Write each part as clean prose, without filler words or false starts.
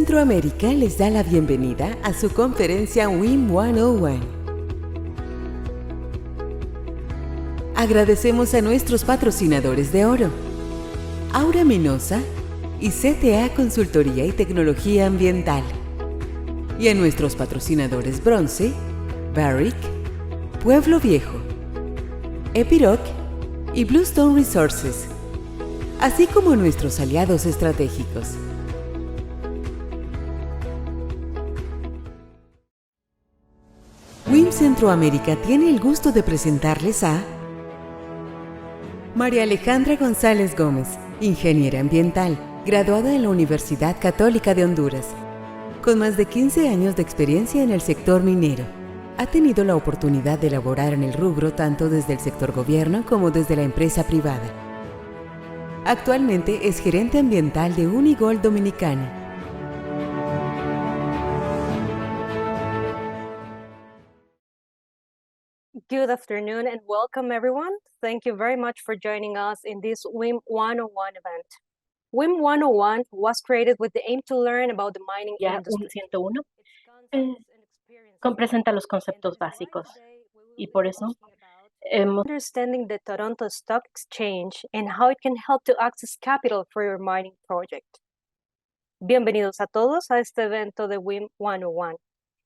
Centroamérica les da la bienvenida a su conferencia WIM 101. Agradecemos a nuestros patrocinadores de oro, Aura Minosa y CTA Consultoría y Tecnología Ambiental, y a nuestros patrocinadores bronce, Barrick, Pueblo Viejo, Epiroc y Bluestone Resources, así como nuestros aliados estratégicos. WIM Centroamérica tiene el gusto de presentarles a María Alejandra González Gómez, ingeniera ambiental, graduada en la Universidad Católica de Honduras. Con más de 15 años de experiencia en el sector minero, ha tenido la oportunidad de laborar en el rubro tanto desde el sector gobierno como desde la empresa privada. Actualmente es gerente ambiental de Unigol Dominicana. Good afternoon and welcome everyone. Thank you very much for joining us in this WIM 101 event. WIM 101 was created with the aim to learn about the mining industry. 101 presenta los conceptos básicos y por eso hemos understanding the Toronto Stock Exchange and how it can help to access capital for your mining project. Bienvenidos a todos a este evento de WIM 101,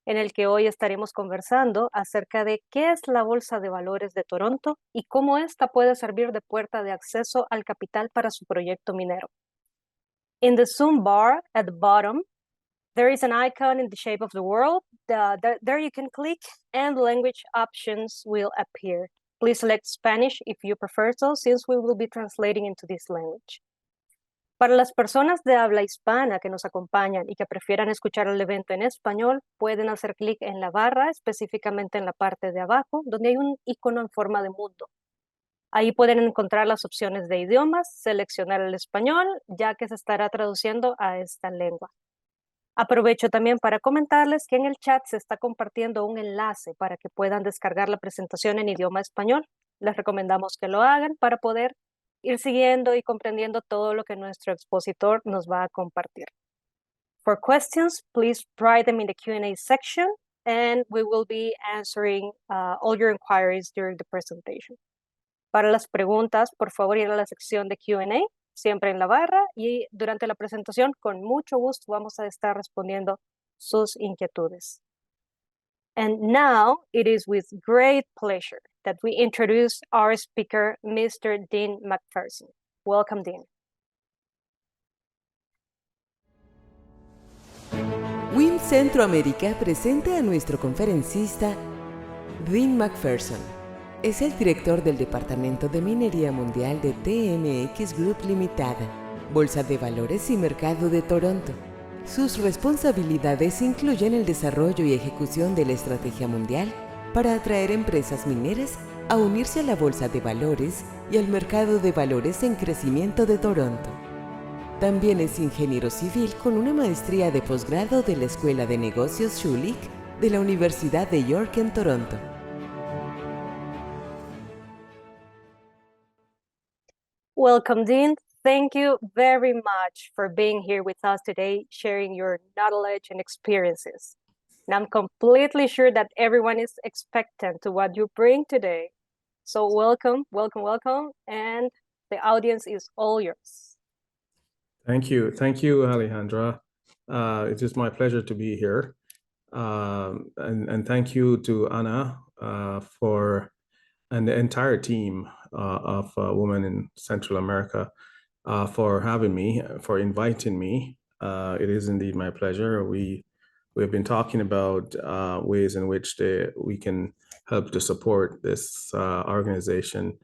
en el que hoy estaremos conversando acerca de qué es la Bolsa de Valores de Toronto y cómo esta puede servir de puerta de acceso al capital para su proyecto minero. In the Zoom bar at the bottom, there is an icon in the shape of the world. There you can click and language options will appear. Please select Spanish if you prefer so, since we will be translating into this language. Para las personas de habla hispana que nos acompañan y que prefieran escuchar el evento en español, pueden hacer clic en la barra, específicamente en la parte de abajo, donde hay un icono en forma de mundo. Ahí pueden encontrar las opciones de idiomas, seleccionar el español, ya que se estará traduciendo a esta lengua. Aprovecho también para comentarles que en el chat se está compartiendo un enlace para que puedan descargar la presentación en idioma español. Les recomendamos que lo hagan para poder ir siguiendo y comprendiendo todo lo que nuestro expositor nos va a compartir. For questions, please write them in the Q&A section and we will be answering all your inquiries during the presentation. Para las preguntas, por favor, ir a la sección de Q&A, siempre en la barra, y durante la presentación, con mucho gusto, vamos a estar respondiendo sus inquietudes. And now, it is with great pleasure that we introduce our speaker, Mr. Dean McPherson. Welcome, Dean. WIM Centroamérica presenta a nuestro conferencista Dean McPherson. Es el director del Departamento de Minería Mundial de TMX Group Limitada, Bolsa de Valores y Mercado de Toronto. Sus responsabilidades incluyen el desarrollo y ejecución de la estrategia mundial para atraer empresas mineras a unirse a la Bolsa de Valores y al Mercado de Valores en Crecimiento de Toronto. También es ingeniero civil con una maestría de posgrado de la Escuela de Negocios Schulich de la Universidad de York en Toronto. Welcome, Dean. Thank you very much for being here with us today, sharing your knowledge and experiences. And I'm completely sure that everyone is expectant to what you bring today. So welcome, welcome, welcome, and the audience is all yours. Thank you, Alejandra. It is my pleasure to be here. And thank you to Anna and the entire team of Women in Central America for having me, for inviting me. It is indeed my pleasure. We've been talking about ways in which we can help to support this organization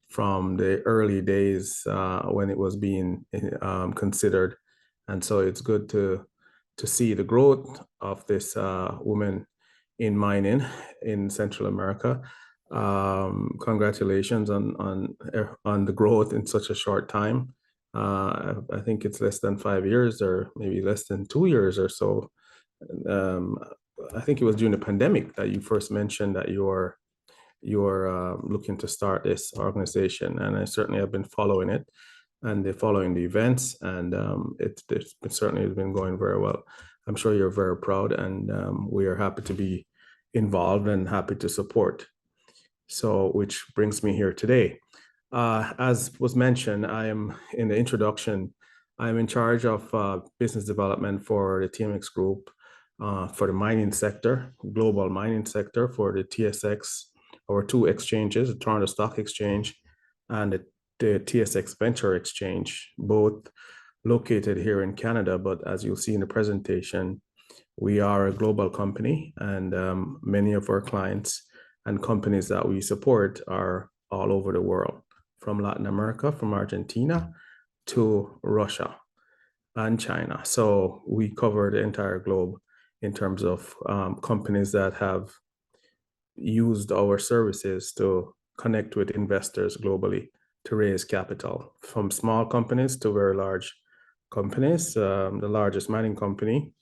from the early days when it was being considered. And so it's good to see the growth of this women in mining in Central America. Congratulations on the growth in such a short time. I think it's less than 5 years, or maybe less than 2 years or so. I think it was during the pandemic that you first mentioned that you're looking to start this organization, and I certainly have been following it and following the events, and it's certainly been going very well. I'm sure you're very proud, and we are happy to be involved and happy to support. So, which brings me here today. As was mentioned, I am in the introduction, I'm in charge of business development for the TMX Group for the mining sector, global mining sector for the TSX, our two exchanges, the Toronto Stock Exchange and the TSX Venture Exchange, both located here in Canada. But as you'll see in the presentation, we are a global company, and many of our clients and companies that we support are all over the world, from Latin America, from Argentina to Russia and China. So we cover the entire globe in terms of companies that have used our services to connect with investors globally to raise capital, from small companies to very large companies. The largest mining company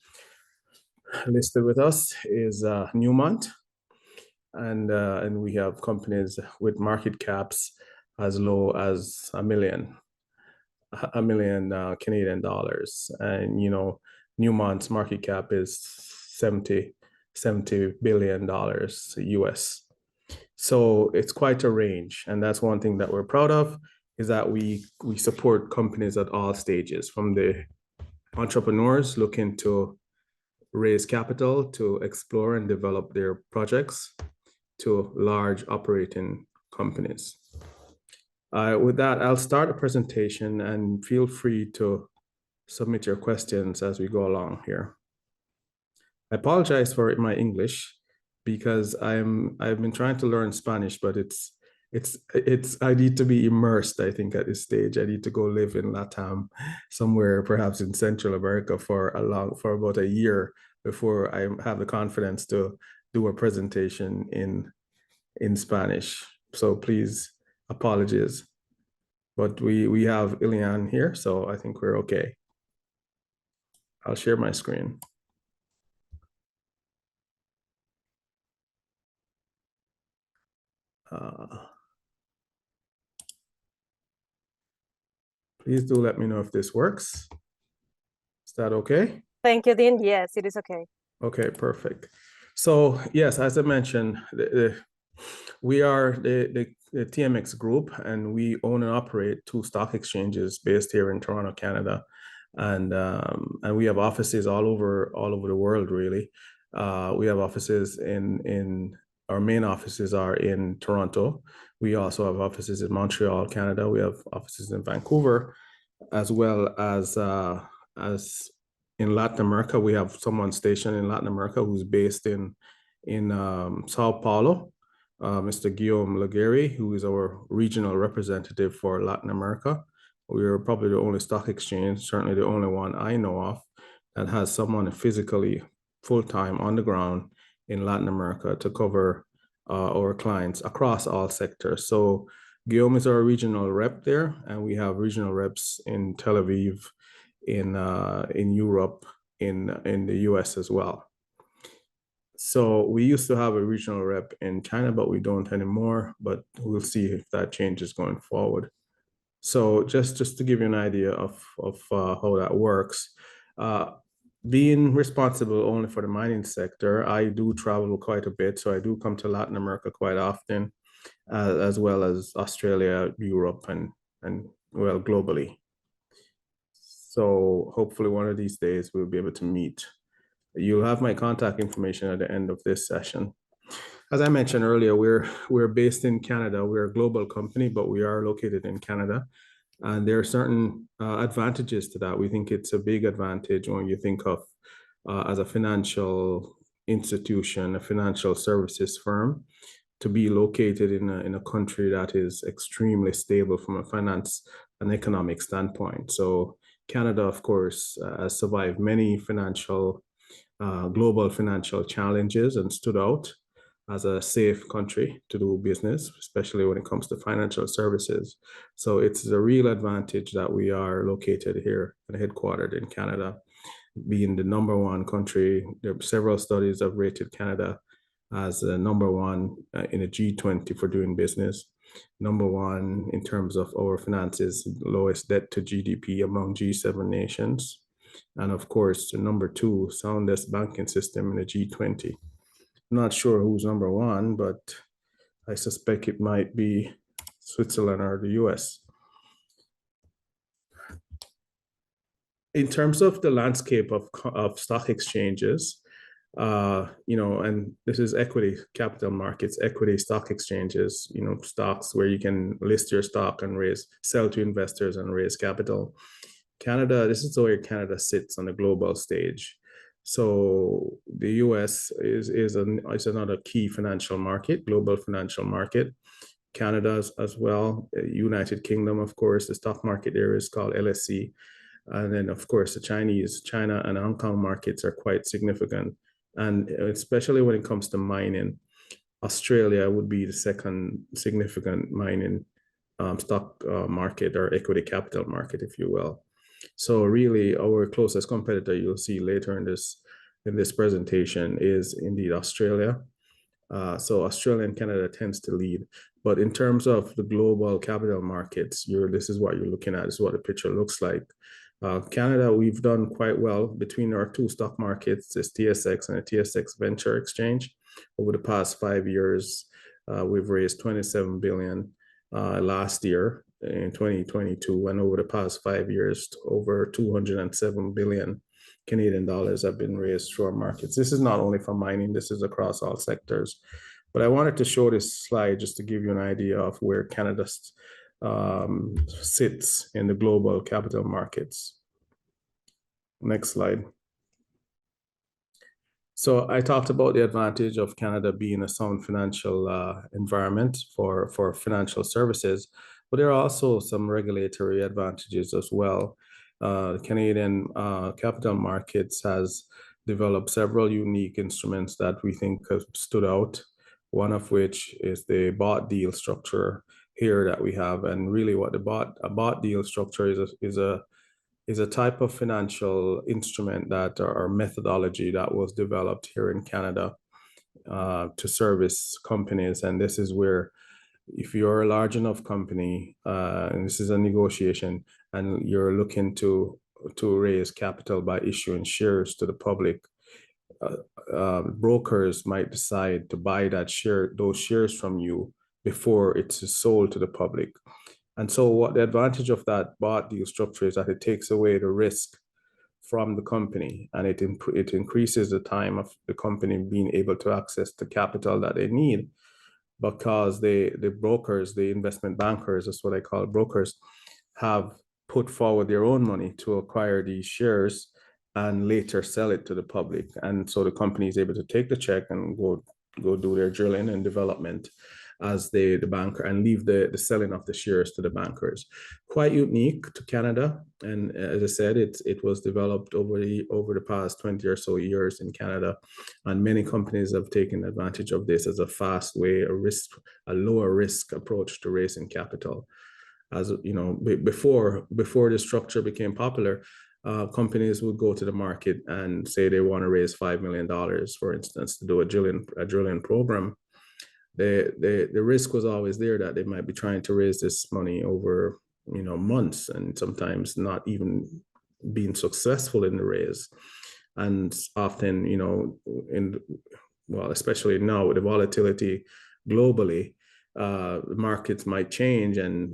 listed with us is Newmont, and we have companies with market caps as low as a million Canadian dollars. And Newmont's market cap is 70 billion dollars US. So it's quite a range, and that's one thing that we're proud of, is that we support companies at all stages, from the entrepreneurs looking to raise capital to explore and develop their projects to large operating companies. With that, I'll start a presentation, and feel free to submit your questions as we go along here. I apologize for my English, because I've been trying to learn Spanish, but it's I need to be immersed, I think, at this stage. I need to go live in LATAM, somewhere perhaps in Central America for about a year before I have the confidence to do a presentation in Spanish. So please, apologies. But we have Ilian here, so I think we're okay. I'll share my screen. Please do let me know if this works. Is that okay? Thank you, Dean. Yes, it is okay. Okay, perfect. So yes, as I mentioned, we are the TMX Group, and we own and operate two stock exchanges based here in Toronto, Canada, and we have offices all over the world, really. We have offices in our main offices are in Toronto. We also have offices in Montreal, Canada. We have offices in Vancouver, as well as in Latin America. We have someone stationed in Latin America who's based in Sao Paulo, Mr. Guillaume Laguerre, who is our regional representative for Latin America. We are probably the only stock exchange, certainly the only one I know of, that has someone physically full-time on the ground in Latin America to cover our clients across all sectors. So Guillaume is our regional rep there, and we have regional reps in Tel Aviv, in Europe, in the US as well. So we used to have a regional rep in China, but we don't anymore, but we'll see if that changes going forward. So just to give you an idea of how that works, being responsible only for the mining sector, I do travel quite a bit. So I do come to Latin America quite often, as well as Australia, Europe, and well, globally. So hopefully one of these days we'll be able to meet. You'll have my contact information at the end of this session. As I mentioned earlier, we're based in Canada. We're a global company, but we are located in Canada. And there are certain advantages to that. We think it's a big advantage when you think of as a financial institution, a financial services firm, to be located in a country that is extremely stable from a finance and economic standpoint. So Canada, of course, has survived many global financial challenges and stood out as a safe country to do business, especially when it comes to financial services. So it's a real advantage that we are located here and headquartered in Canada, being the number one country. There are several studies have rated Canada as number one in a G20 for doing business, number one in terms of our finances, lowest debt to GDP among G7 nations. And of course, the number 2 soundest banking system in the G20. I'm not sure who's number 1, but I suspect it might be Switzerland or the US. In terms of the landscape of stock exchanges, and this is equity capital markets, equity stock exchanges, stocks where you can list your stock and sell to investors and raise capital. Canada, this is where Canada sits on the global stage. So the US is another key financial market, global financial market. Canada as well, United Kingdom, of course, the stock market there is called LSE. And then, of course, China and Hong Kong markets are quite significant. And especially when it comes to mining, Australia would be the second significant mining stock market or equity capital market, if you will. So really, our closest competitor you'll see later in this presentation is indeed Australia. So Australia and Canada tends to lead. But in terms of the global capital markets, this is what you're looking at. This is what the picture looks like. Canada, we've done quite well between our 2 stock markets, this TSX and the TSX Venture Exchange. Over the past 5 years, we've raised 27 billion last year in 2022, and over the past 5 years, over 207 billion Canadian dollars have been raised through our markets. This is not only for mining, this is across all sectors. But I wanted to show this slide just to give you an idea of where Canada sits in the global capital markets. Next slide. So I talked about the advantage of Canada being a sound financial environment for financial services, but there are also some regulatory advantages as well. The Canadian capital markets has developed several unique instruments that we think have stood out, one of which is the bought deal structure here that we have. And really what a bought deal structure is a type of financial instrument or methodology that was developed here in Canada to service companies. And this is where, if you're a large enough company, and this is a negotiation, and you're looking to raise capital by issuing shares to the public, brokers might decide to buy those shares from you before it's sold to the public. And so what the advantage of that bought deal structure is that it takes away the risk from the company, and it increases the time of the company being able to access the capital that they need, because the brokers, the investment bankers, that's what I call brokers, have put forward their own money to acquire these shares and later sell it to the public. And so the company is able to take the check and go do their drilling and development as the banker, and leave the selling of the shares to the bankers. Quite unique to Canada. And as I said, it was developed over the past 20 or so years in Canada. And many companies have taken advantage of this as a fast way, a lower risk approach to raising capital. As you know, before the structure became popular, companies would go to the market and say they want to raise $5 million, for instance, to do a drilling program. The risk was always there that they might be trying to raise this money over months, and sometimes not even being successful in the raise. And often, especially now with the volatility globally, markets might change, and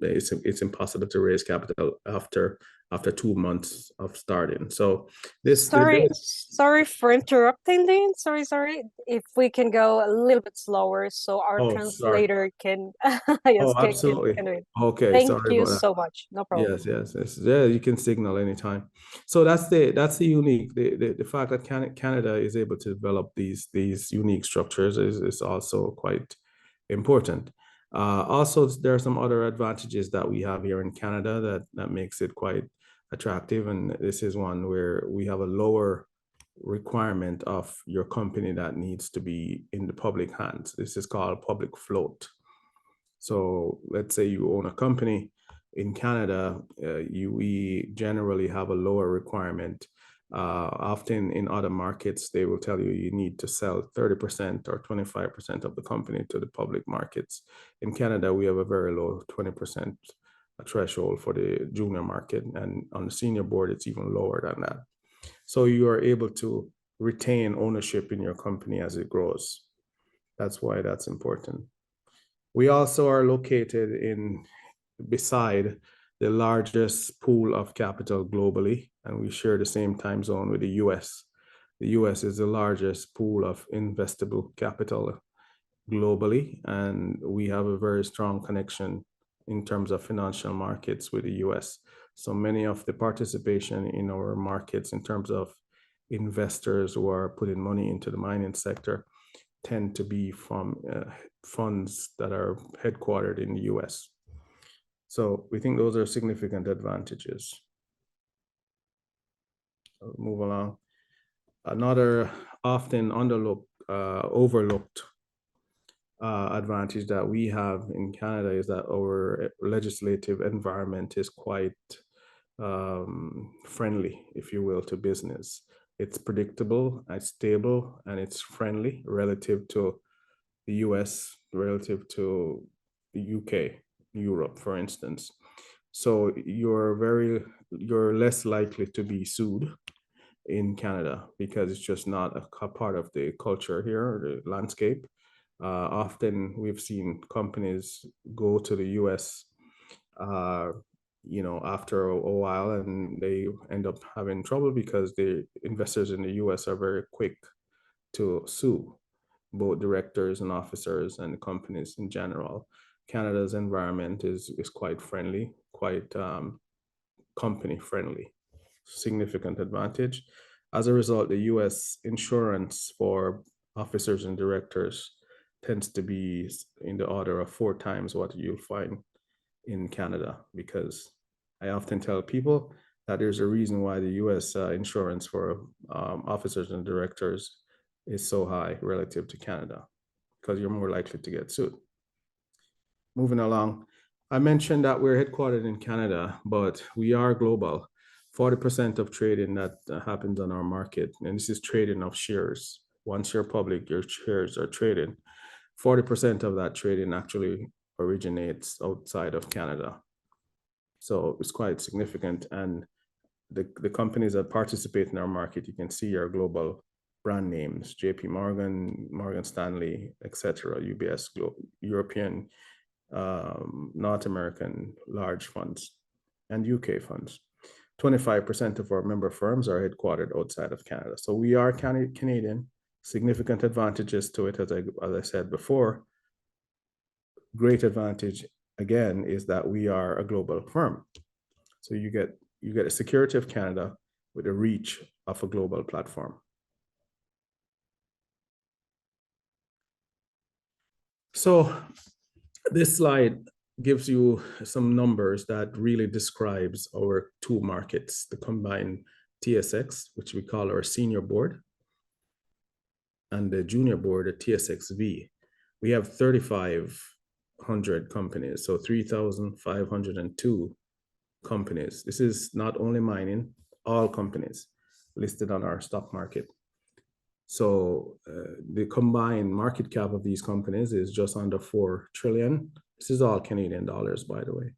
it's impossible to raise capital after 2 months of starting. So sorry for interrupting, Dean. Sorry. If we can go a little bit slower so our translator can absolutely. can do it. Okay, thank you so much. No problem. Yes. Yeah, you can signal anytime. So that's the unique, the fact that Canada is able to develop these unique structures is also quite important. Also, there are some other advantages that we have here in Canada that makes it quite attractive, and this is one where we have a lower requirement of your company that needs to be in the public hands. This is called public float. So let's say you own a company in Canada, we generally have a lower requirement. Often in other markets, they will tell you need to sell 30% or 25% of the company to the public markets. In Canada, we have a very low 20% threshold for the junior market, and on the senior board, it's even lower than that. So you are able to retain ownership in your company as it grows. That's why that's important. We also are located beside the largest pool of capital globally, and we share the same time zone with the US. The US is the largest pool of investable capital globally, and we have a very strong connection in terms of financial markets with the US. So many of the participation in our markets in terms of investors who are putting money into the mining sector tend to be from funds that are headquartered in the US. So we think those are significant advantages. I'll move along. Another often overlooked advantage that we have in Canada is that our legislative environment is quite friendly, if you will, to business. It's predictable, it's stable, and it's friendly relative to the US, relative to the UK, Europe, for instance. So you're less likely to be sued in Canada because it's just not a part of the culture here, or the landscape. Often we've seen companies go to the US, after a while, and they end up having trouble because the investors in the US are very quick to sue both directors and officers and companies in general. Canada's environment is quite friendly, quite company friendly, significant advantage. As a result, the US insurance for officers and directors tends to be in the order of 4 times what you'll find in Canada, because I often tell people that there's a reason why the US insurance for officers and directors is so high relative to Canada, because you're more likely to get sued. Moving along, I mentioned that we're headquartered in Canada, but we are global. 40% of trading that happens on our market, and this is trading of shares. Once you're public, your shares are traded. 40% of that trading actually originates outside of Canada. So it's quite significant. And the companies that participate in our market, you can see are global brand names: JP Morgan, Morgan Stanley, etc., UBS, European, North American large funds, and UK funds. 25% of our member firms are headquartered outside of Canada. So we are Canadian. Significant advantages to it, as I said before. Great advantage, again, is that we are a global firm. So you get a security of Canada with a reach of a global platform. So this slide gives you some numbers that really describes our 2 markets, the combined TSX, which we call our senior board, and the junior board, the TSXV. We have 3,500 companies, so 3,502 companies. This is not only mining, all companies listed on our stock market. So the combined market cap of these companies is just under 4 trillion. This is all Canadian dollars, by the way.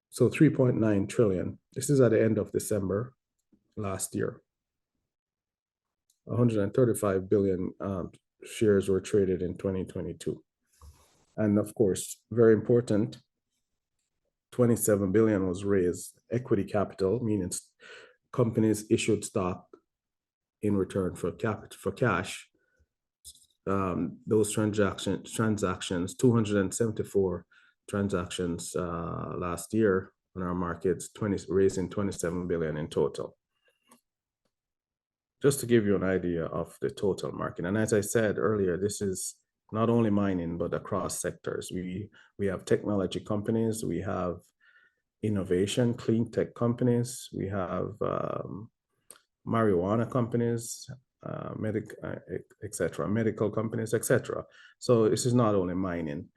So 3.9 trillion. This is at the end of December last year. 135 billion shares were traded in 2022. And of course, very important, 27 billion was raised equity capital, meaning companies issued stock in return for cash. Those transactions, 274 transactions last year on our markets, raising 27 billion in total. Just to give you an idea of the total market. And as I said earlier, this is not only mining, but across sectors. We have technology companies, we have innovation, clean tech companies, we have marijuana companies, etc., medical companies, etc. So this is not only mining.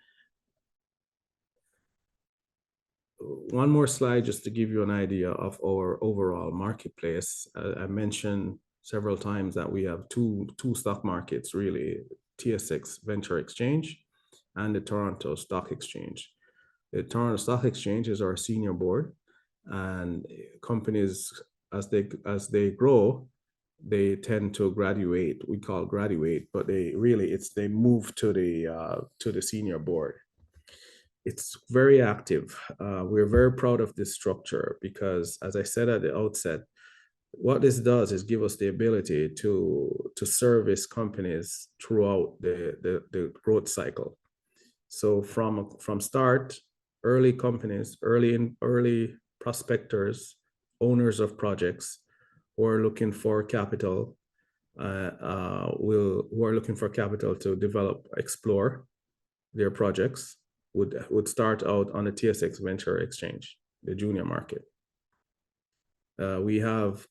One more slide just to give you an idea of our overall marketplace. I mentioned several times that we have two stock markets, really, TSX Venture Exchange and the Toronto Stock Exchange. The Toronto Stock Exchange is our senior board, and companies, as they grow, they tend to graduate. We call graduate, but they move to the senior board. It's very active. We're very proud of this structure because, as I said at the outset, what this does is give us the ability to service companies throughout the growth cycle. So from start, early companies, early prospectors, owners of projects who are looking for capital, who are looking for capital to develop, explore their projects, would start out on the TSX Venture Exchange, the junior market. We have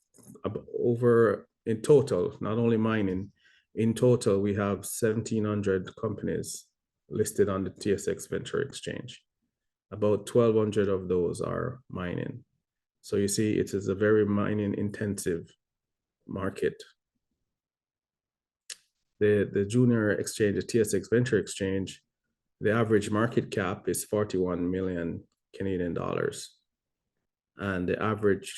over, in total, not only mining, in total, we have 1,700 companies listed on the TSX Venture Exchange. About 1,200 of those are mining. So you see, it is a very mining intensive market. The junior exchange, the TSX Venture Exchange, the average market cap is 41 million Canadian dollars. And the average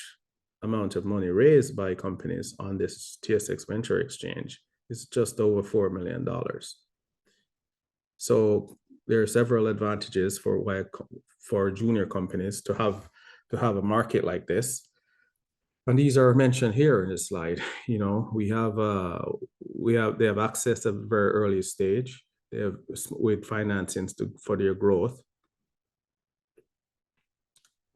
amount of money raised by companies on this TSX Venture Exchange is just over $4 million. So there are several advantages for junior companies to have a market like this. And these are mentioned here in this slide. You know, they have access at a very early stage. They have with financing for their growth.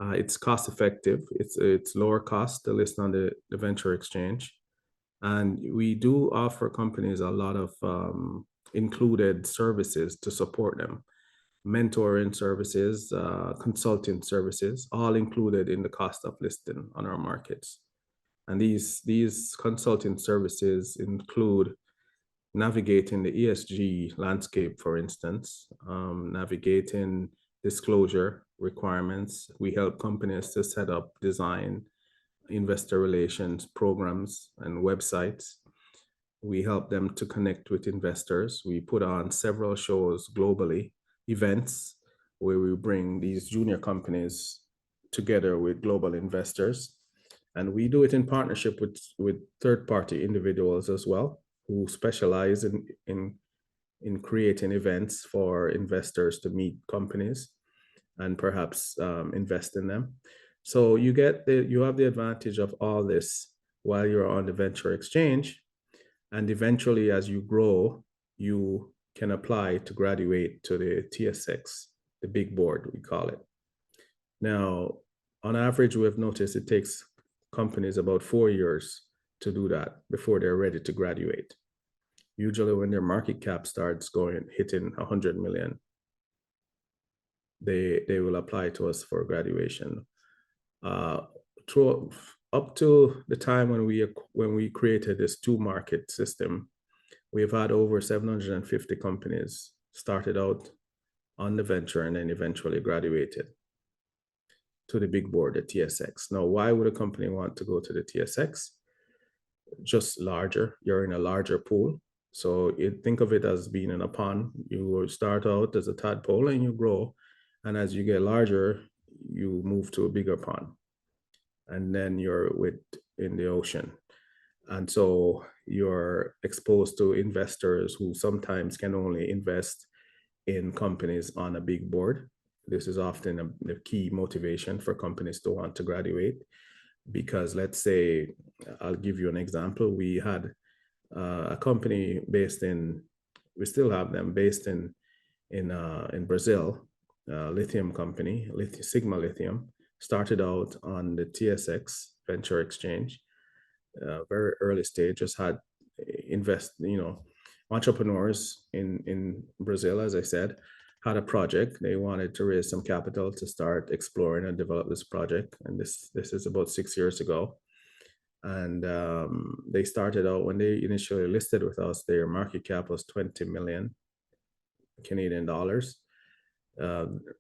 It's cost effective. It's lower cost to list on the venture exchange. And we do offer companies a lot of included services to support them. Mentoring services, consulting services, all included in the cost of listing on our markets. And these consulting services include navigating the ESG landscape, for instance, navigating disclosure requirements. We help companies to set up, design, investor relations programs and websites. We help them to connect with investors. We put on several shows globally, events where we bring these junior companies together with global investors. And we do it in partnership with third-party individuals as well, who specialize in creating events for investors to meet companies and perhaps invest in them. So you have the advantage of all this while you're on the venture exchange. And eventually, as you grow, you can apply to graduate to the TSX, the big board, we call it. Now, on average, we have noticed it takes companies about 4 years to do that before they're ready to graduate. Usually when their market cap starts hitting 100 million, they will apply to us for graduation. Up to the time when we created this two-market system, we've had over 750 companies started out on the venture and then eventually graduated to the big board, the TSX. Now, why would a company want to go to the TSX? Just larger. You're in a larger pool. So think of it as being in a pond. You will start out as a tadpole and you grow. And as you get larger, you move to a bigger pond. And then you're in the ocean. And so you're exposed to investors who sometimes can only invest in companies on a big board. This is often the key motivation for companies to want to graduate. Because let's say, I'll give you an example. We had a company we still have them based in Brazil, lithium company, Sigma Lithium, started out on the TSX Venture Exchange, very early stage, just had entrepreneurs in Brazil, as I said, had a project. They wanted to raise some capital to start exploring and develop this project. And this is about 6 years ago. And they started out, when they initially listed with us, their market cap was 20 million Canadian dollars.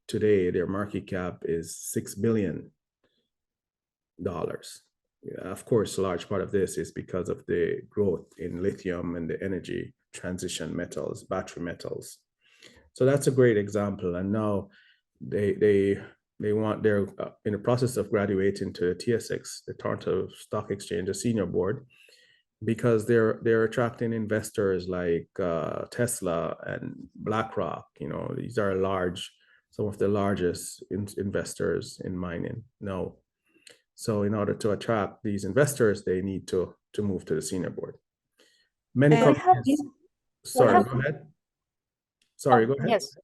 Today, their market cap is $6 billion. Of course, a large part of this is because of the growth in lithium and the energy transition metals, battery metals. So that's a great example. And now they want, they're in the process of graduating to the TSX, the Toronto Stock Exchange, the senior board, because they're attracting investors like Tesla and BlackRock. You know, these are some of the largest investors in mining now. So in order to attract these investors, they need to move to the senior board. Many companies. Sorry, go ahead. Sorry, go ahead. Yes,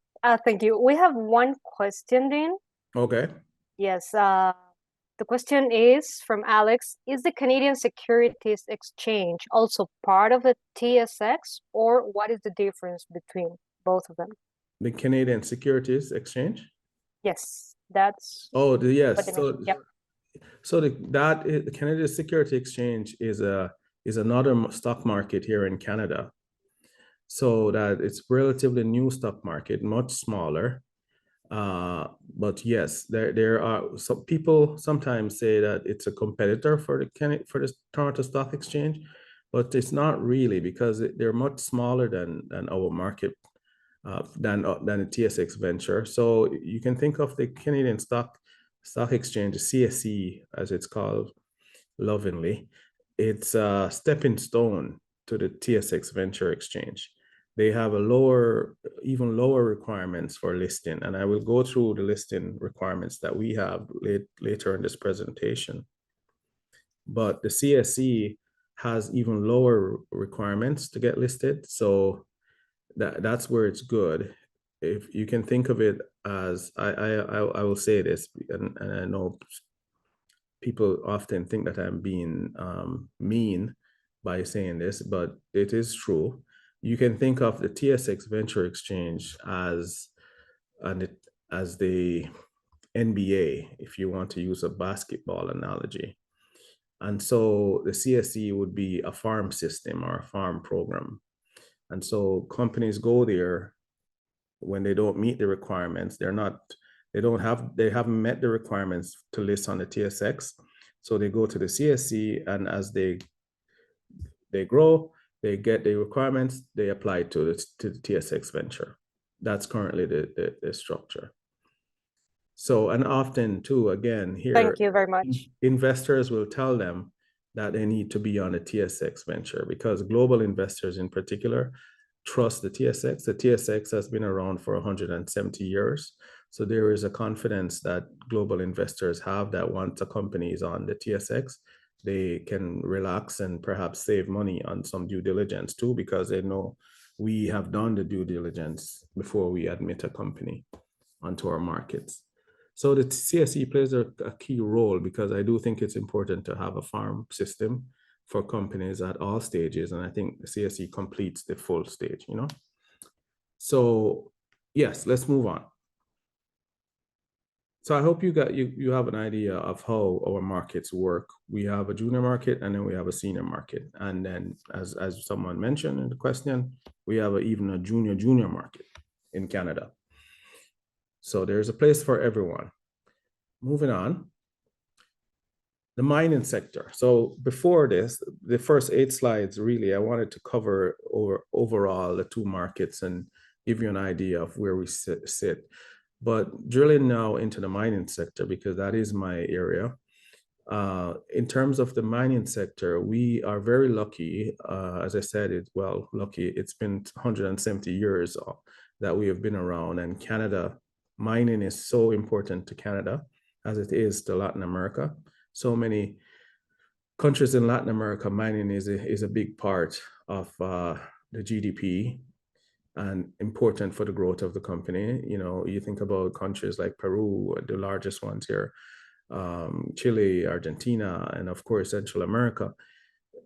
thank you. We have one question, Dean. Okay. Yes, the question is from Alex. Is the Canadian Securities Exchange also part of the TSX, or what is the difference between both of them? The Canadian Securities Exchange? Yes, that's what they yep. So the Canadian Security Exchange is another stock market here in Canada. So that it's relatively new stock market, much smaller. But yes, there are some people sometimes say that it's a competitor for the Toronto Stock Exchange, but it's not really, because they're much smaller than our market, than the TSX Venture. So you can think of the Canadian Stock Exchange, the CSE as it's called lovingly. It's a stepping stone to the TSX Venture Exchange. They have even lower requirements for listing. And I will go through the listing requirements that we have later in this presentation. But the CSE has even lower requirements to get listed. So that's where it's good. If you can think of it as, I will say this, and I know people often think that I'm being mean by saying this, but it is true. You can think of the TSX Venture Exchange as the NBA, if you want to use a basketball analogy. And so the CSE would be a farm system or a farm program. And so companies go there when they don't meet the requirements. They haven't met the requirements to list on the TSX. So they go to the CSE, and as they grow, they get the requirements, they apply to the TSX Venture. That's currently the structure. So, and often too, again, here, thank you very much. Investors will tell them that they need to be on a TSX Venture, because global investors in particular trust the TSX. The TSX has been around for 170 years. So there is a confidence that global investors have that once a company is on the TSX, they can relax and perhaps save money on some due diligence too, because they know we have done the due diligence before we admit a company onto our markets. So the CSE plays a key role, because I do think it's important to have a farm system for companies at all stages. And I think the CSE completes the full stage, you know? So yes, let's move on. So I hope you have an idea of how our markets work. We have a junior market, and then we have a senior market. And then as someone mentioned in the question, we have even a junior market in Canada. So there's a place for everyone. Moving on. The mining sector. So before this, the first 8 slides, really, I wanted to cover overall the two markets and give you an idea of where we sit. But drilling now into the mining sector, because that is my area. In terms of the mining sector, we are very lucky. As I said, lucky. It's been 170 years that we have been around, and Canada, mining is so important to Canada as it is to Latin America. So many countries in Latin America, mining is a big part of the GDP and important for the growth of the company. You know, you think about countries like Peru, the largest ones here, Chile, Argentina, and of course Central America.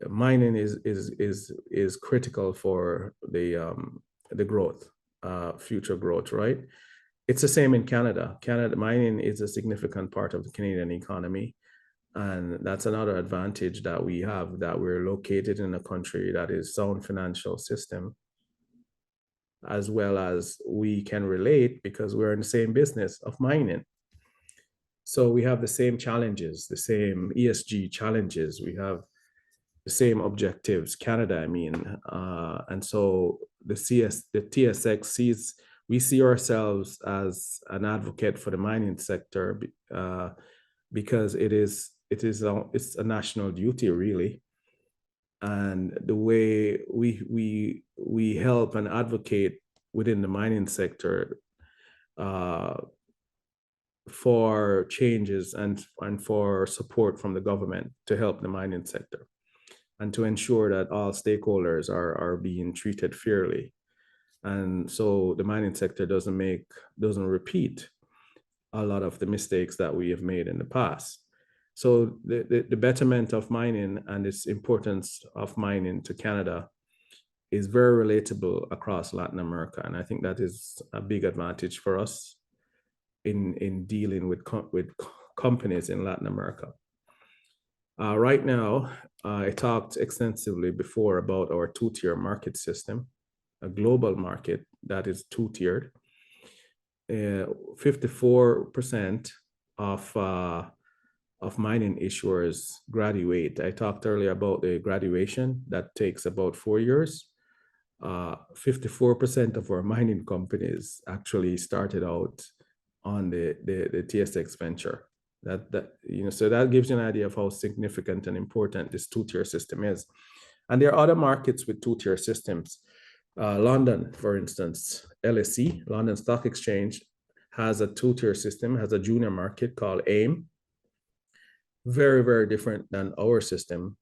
Mining is critical for the growth, future growth, right? It's the same in Canada. Mining is a significant part of the Canadian economy. And that's another advantage that we have, that we're located in a country that is sound financial system, as well as we can relate because we're in the same business of mining. So we have the same challenges, the same ESG challenges. We have the same objectives, Canada, I mean. And so the TSX sees we see ourselves as an advocate for the mining sector because it's a national duty, really. And the way we help and advocate within the mining sector for changes and for support from the government to help the mining sector and to ensure that all stakeholders are being treated fairly. And so the mining sector doesn't repeat a lot of the mistakes that we have made in the past. So the betterment of mining and its importance of mining to Canada is very relatable across Latin America. And I think that is a big advantage for us in dealing with companies in Latin America. Right now, I talked extensively before about our two-tier market system, a global market that is two-tiered. 54% of mining issuers graduate. I talked earlier about the graduation that takes about 4 years. 54% of our mining companies actually started out on the TSX venture. So that gives you an idea of how significant and important this two-tier system is. And there are other markets with two-tier systems. London, for instance, LSE, London Stock Exchange, has a two-tier system, has a junior market called AIM. Very, very different than our system.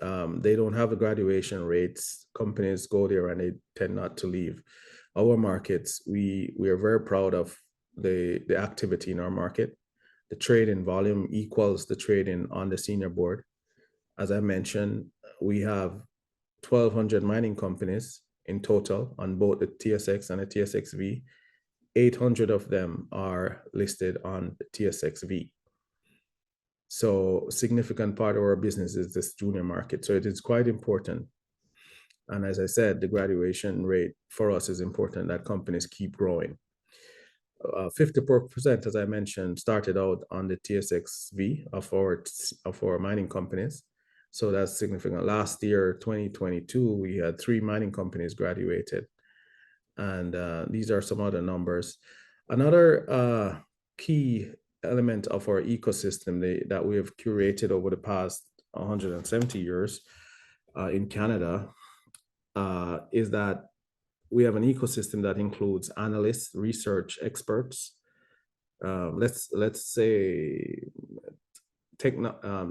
They don't have the graduation rates. Companies go there and they tend not to leave. Our markets, we are very proud of the activity in our market. The trading volume equals the trading on the senior board. As I mentioned, we have 1,200 mining companies in total on both the TSX and the TSXV. 800 of them are listed on the TSXV. So a significant part of our business is this junior market. So it is quite important. And as I said, the graduation rate for us is important that companies keep growing. 54%, as I mentioned, started out on the TSXV of our mining companies. So that's significant. Last year, 2022, we had 3 mining companies graduated. And these are some other numbers. Another key element of our ecosystem that we have curated over the past 170 years in Canada is that we have an ecosystem that includes analysts, research experts, let's say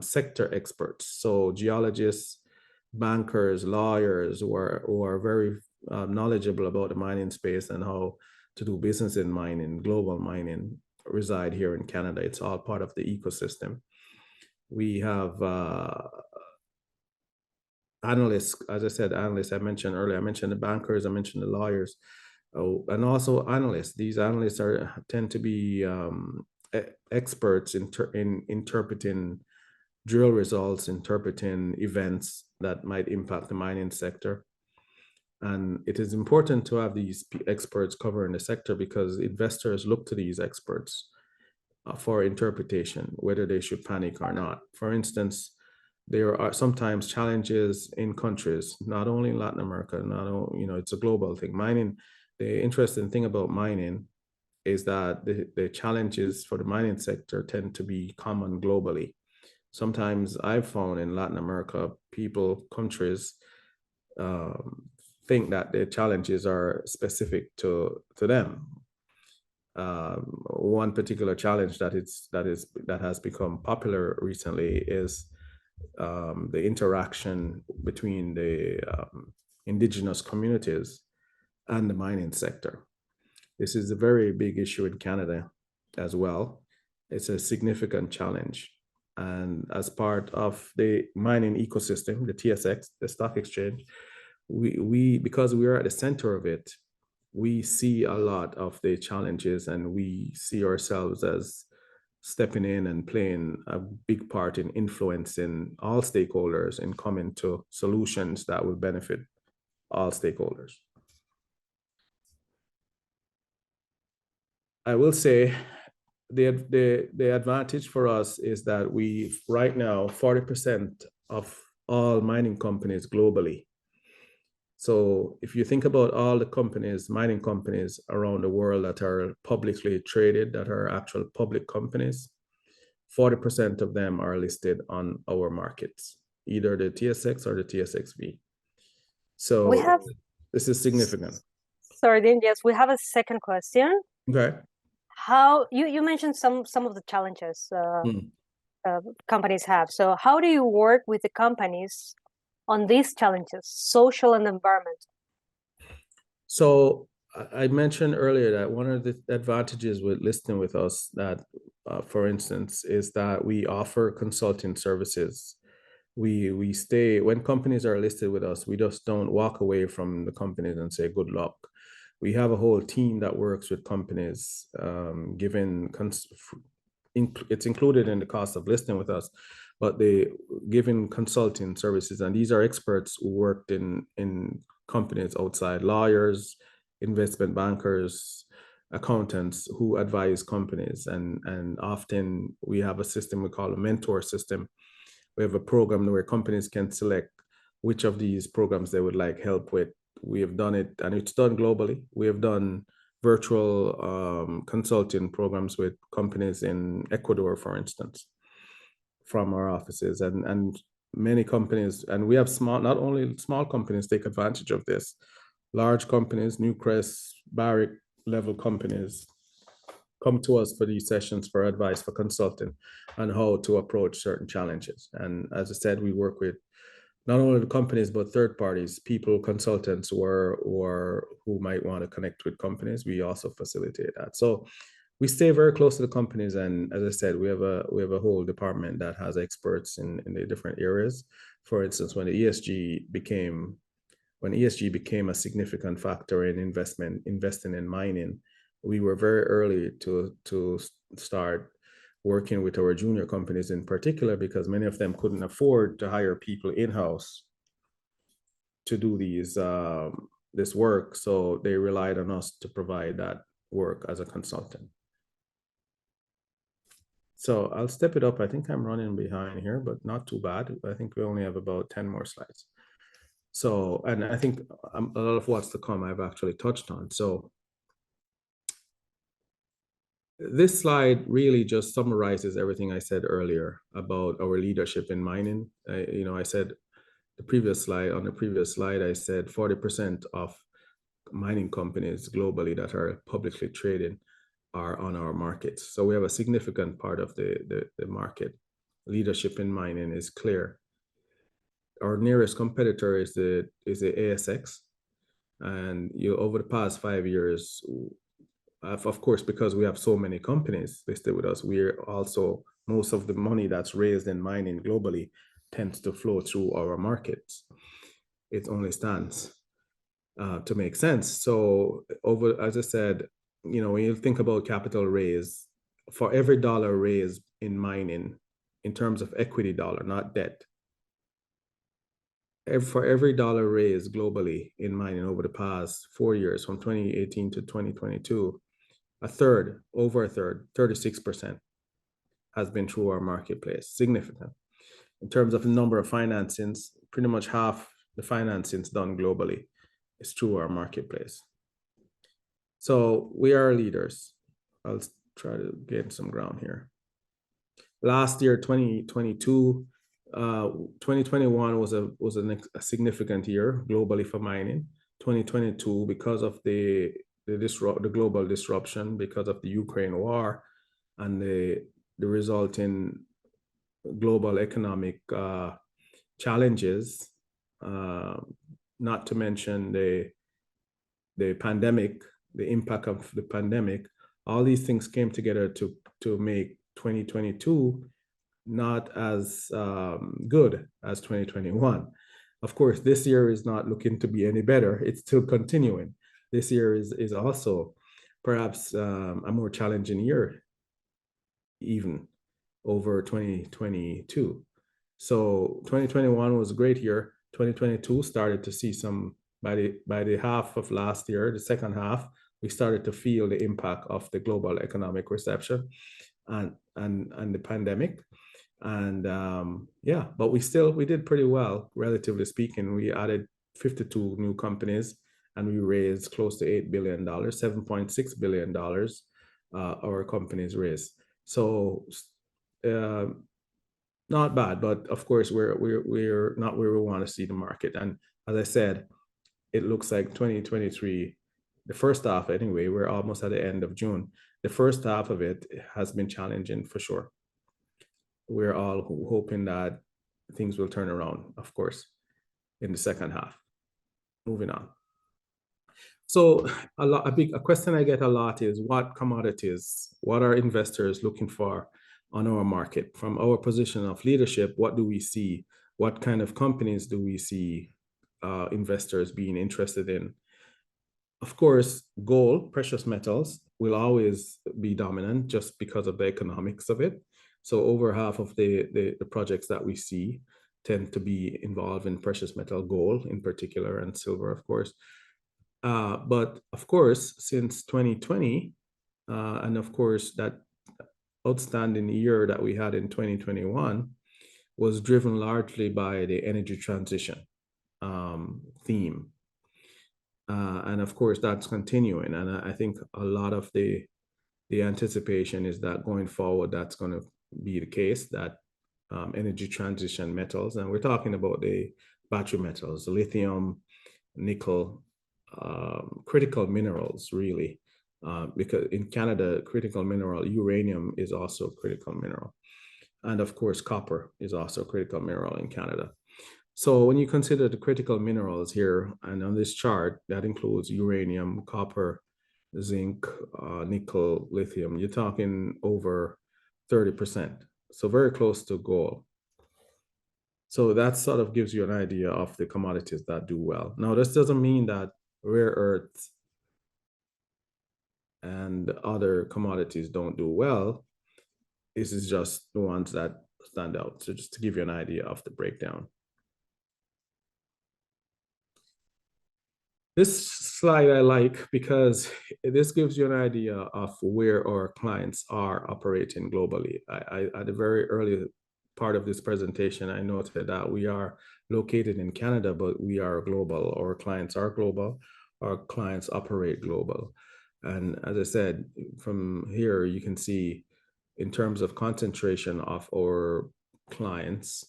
sector experts, so geologists, bankers, lawyers who are very knowledgeable about the mining space and how to do business in mining, global mining, reside here in Canada. It's all part of the ecosystem. We have analysts, as I said, analysts I mentioned earlier. I mentioned the bankers, I mentioned the lawyers, and also analysts. These analysts tend to be experts in interpreting drill results, interpreting events that might impact the mining sector. And it is important to have these experts covering the sector because investors look to these experts for interpretation, whether they should panic or not. For instance, there are sometimes challenges in countries, not only in Latin America, it's a global thing. Mining, the interesting thing about mining is that the challenges for the mining sector tend to be common globally. Sometimes I've found in Latin America, countries think that the challenges are specific to them. One particular challenge that has become popular recently is the interaction between the indigenous communities and the mining sector. This is a very big issue in Canada as well. It's a significant challenge. And as part of the mining ecosystem, the TSX, the stock exchange, we because we are at the center of it, we see a lot of the challenges and we see ourselves as stepping in and playing a big part in influencing all stakeholders and coming to solutions that will benefit all stakeholders. I will say the advantage for us is that right now, 40% of all mining companies globally So if you think about all the companies, mining companies around the world that are publicly traded, that are actual public companies, 40% of them are listed on our markets, either the TSX or the TSXV. So We have, this is significant. sorry, Dean, yes, we have a second question. Okay. How, you mentioned some of the challenges companies have. So how do you work with the companies on these challenges, social and environmental? So I mentioned earlier that one of the advantages with listing with us, that for instance, is that we offer consulting services. We stay, when companies are listed with us, we just don't walk away from the companies and say good luck. We have a whole team that works with companies, it's included in the cost of listing with us, but they giving consulting services, and these are experts who worked in companies outside, lawyers, investment bankers, accountants who advise companies, and often we have a system we call a mentor system. We have a program where companies can select which of these programs they would like help with. We have done it, and it's done globally. We have done virtual consulting programs with companies in Ecuador, for instance, from our offices, and many companies, and we have not only small companies take advantage of this, large companies, Newcrest, Barrick level companies come to us for these sessions for advice, for consulting on how to approach certain challenges. And as I said, we work with not only the companies, but third parties, people, consultants, or who might want to connect with companies. We also facilitate that. So we stay very close to the companies. And as I said, we have a whole department that has experts in the different areas. For instance, when ESG became a significant factor in investing in mining, we were very early to start working with our junior companies in particular, because many of them couldn't afford to hire people in-house to do this work. So they relied on us to provide that work as a consultant. So I'll step it up. I think I'm running behind here, but not too bad. I think we only have about 10 more slides. So, and I think a lot of what's to come I've actually touched on. So this slide really just summarizes everything I said earlier about our leadership in mining. I said on the previous slide, I said 40% of mining companies globally that are publicly traded are on our markets. So we have a significant part of the market. Leadership in mining is clear. Our nearest competitor is the ASX, and over the past 5 years, of course, because we have so many companies listed with us, we're also, most of the money that's raised in mining globally tends to flow through our markets. It only stands to make sense. So as I said, when you think about capital raise, for every dollar raised in mining, in terms of equity dollar, not debt, for every dollar raised globally in mining over the past 4 years, from 2018 to 2022, over a third, 36% has been through our marketplace, significant. In terms of the number of financings, pretty much half the financings done globally is through our marketplace. So we are leaders. I'll try to gain some ground here. Last year, 2022, 2021 was a significant year globally for mining. 2022, because of the global disruption, because of the Ukraine war and the resulting global economic challenges, not to mention the pandemic, the impact of the pandemic, all these things came together to make 2022 not as good as 2021. Of course, this year is not looking to be any better. It's still continuing. This year is also perhaps a more challenging year, even over 2022. So 2021 was a great year. 2022 started to see some, by the half of last year, the second half, we started to feel the impact of the global economic recession and the pandemic. And but we did pretty well, relatively speaking. We added 52 new companies, and we raised close to $8 billion, $7.6 billion our companies raised. So not bad, but of course we're not where we want to see the market. And as I said, it looks like 2023, the first half anyway, we're almost at the end of June. The first half of it has been challenging for sure. We're all hoping that things will turn around, of course, in the second half. Moving on. So a question I get a lot is, what commodities, what are investors looking for on our market? From our position of leadership, what do we see? What kind of companies do we see investors being interested in? Of course, gold, precious metals, will always be dominant just because of the economics of it. So over half of the projects that we see tend to be involved in precious metal, gold in particular, and silver, of course. But of course, since 2020, and of course, that outstanding year that we had in 2021 was driven largely by the energy transition theme. And of course, that's continuing. And I think a lot of the anticipation is that going forward, that's going to be the case, that energy transition metals, and we're talking about the battery metals, lithium, nickel, critical minerals, really, because in Canada, critical mineral, uranium is also a critical mineral. And of course, copper is also a critical mineral in Canada. So when you consider the critical minerals here, and on this chart, that includes uranium, copper, zinc, nickel, lithium, you're talking over 30%. So very close to gold. So that sort of gives you an idea of the commodities that do well. Now, this doesn't mean that rare earths and other commodities don't do well. This is just the ones that stand out. So just to give you an idea of the breakdown. This slide I like because this gives you an idea of where our clients are operating globally. At the very early part of this presentation, I noted that we are located in Canada, but we are global. Our clients are global. Our clients operate global. And as I said, from here, you can see in terms of concentration of our clients,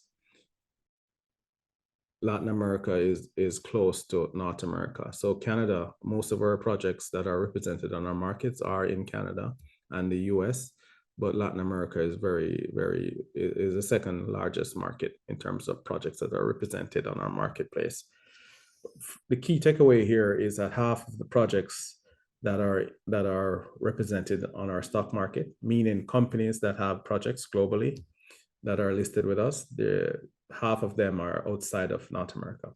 Latin America is close to North America. So Canada, most of our projects that are represented on our markets are in Canada and the US, but Latin America is is the second largest market in terms of projects that are represented on our marketplace. The key takeaway here is that half of the projects that are represented on our stock market, meaning companies that have projects globally that are listed with us, half of them are outside of North America.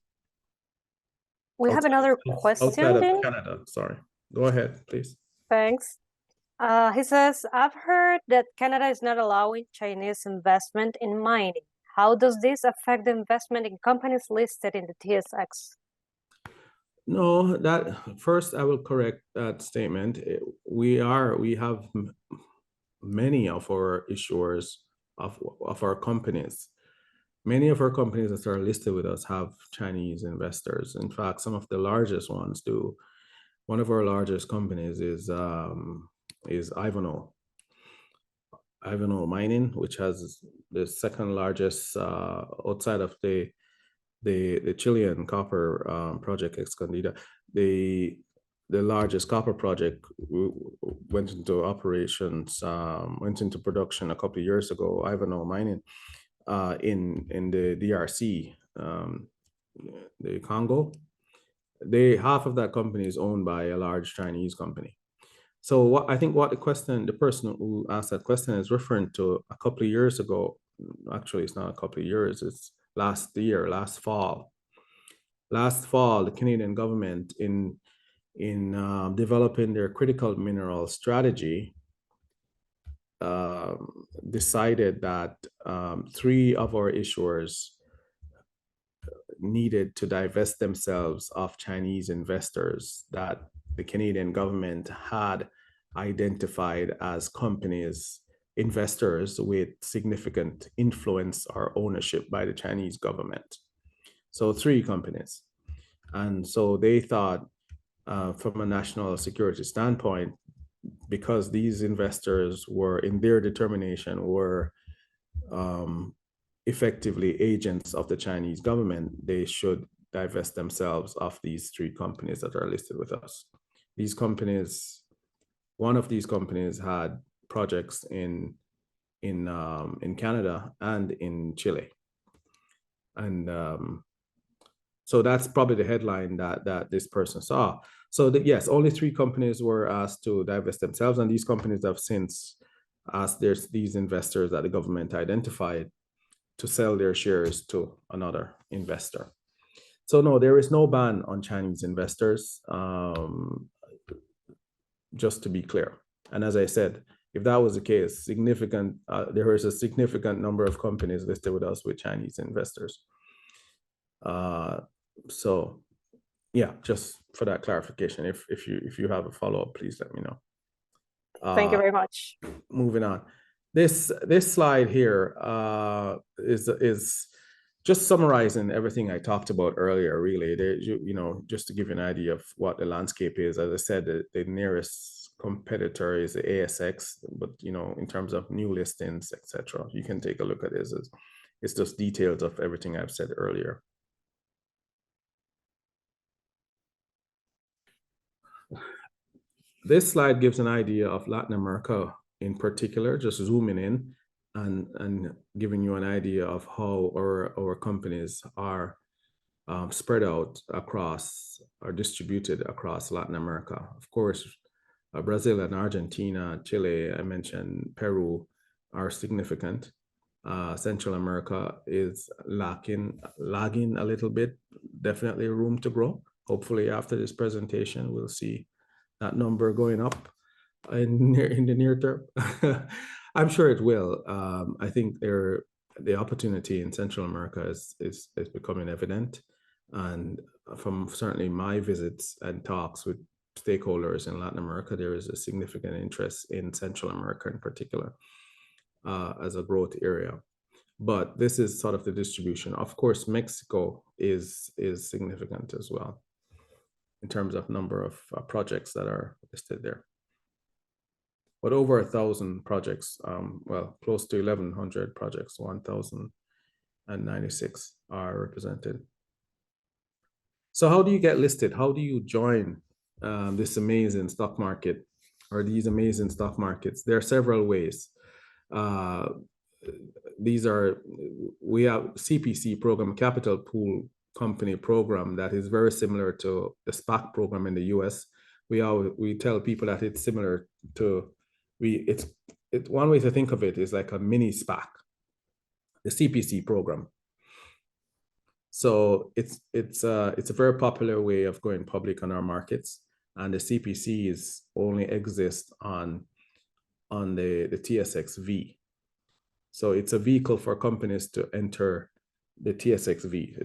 We have another question. Outside of Canada, sorry. Go ahead, please. Thanks. He says, I've heard that Canada is not allowing Chinese investment in mining. How does this affect the investment in companies listed in the TSX? No, that first I will correct that statement. We have many of our issuers of our companies. Many of our companies that are listed with us have Chinese investors. In fact, some of the largest ones do. One of our largest companies is Ivanhoe Mining, which has the second largest outside of the Chilean copper project Escondida. The largest copper project went into operations, went into production a couple of years ago, Ivanhoe Mining, in the DRC, the Congo. Half of that company is owned by a large Chinese company. So I think what the person who asked that question is referring to a couple of years ago. Actually, it's not a couple of years, it's last fall. Last fall, the Canadian government in developing their critical mineral strategy decided that 3 of our issuers needed to divest themselves of Chinese investors that the Canadian government had identified as companies, investors with significant influence or ownership by the Chinese government. So 3 companies. And so they thought from a national security standpoint, because these investors were, in their determination, were effectively agents of the Chinese government, they should divest themselves of these 3 companies that are listed with us. These companies, one of these companies had projects in Canada and in Chile. And so that's probably the headline that this person saw. So yes, only 3 companies were asked to divest themselves, and these companies have since asked these investors that the government identified to sell their shares to another investor. So no, there is no ban on Chinese investors, just to be clear. And as I said, if that was the case, there is a significant number of companies listed with us with Chinese investors. So yeah, just for that clarification, if you have a follow-up, please let me know. Thank you very much. Moving on. This slide here is just summarizing everything I talked about earlier, really. Just to give you an idea of what the landscape is. As I said, the nearest competitor is the ASX, but in terms of new listings, etc., you can take a look at this. It's just details of everything I've said earlier. This slide gives an idea of Latin America in particular, just zooming in and giving you an idea of how our companies are spread out across, or distributed across Latin America. Of course, Brazil and Argentina, Chile, I mentioned Peru, are significant. Central America is lagging a little bit, definitely room to grow. Hopefully after this presentation, we'll see that number going up in the near term. I'm sure it will. I think the opportunity in Central America is becoming evident. And from certainly my visits and talks with stakeholders in Latin America, there is a significant interest in Central America in particular as a growth area. But this is sort of the distribution. Of course, Mexico is significant as well in terms of number of projects that are listed there. But over 1,000 projects, well, close to 1,100 projects, 1,096 are represented. So how do you get listed? How do you join this amazing stock market, or these amazing stock markets? There are several ways. We have CPC program, Capital Pool Company program, that is very similar to the SPAC program in the US. We tell people that it's similar to, one way to think of it is like a mini SPAC, the CPC program. So it's a very popular way of going public on our markets, and the CPCs only exist on the TSXV. So it's a vehicle for companies to enter the TSXV,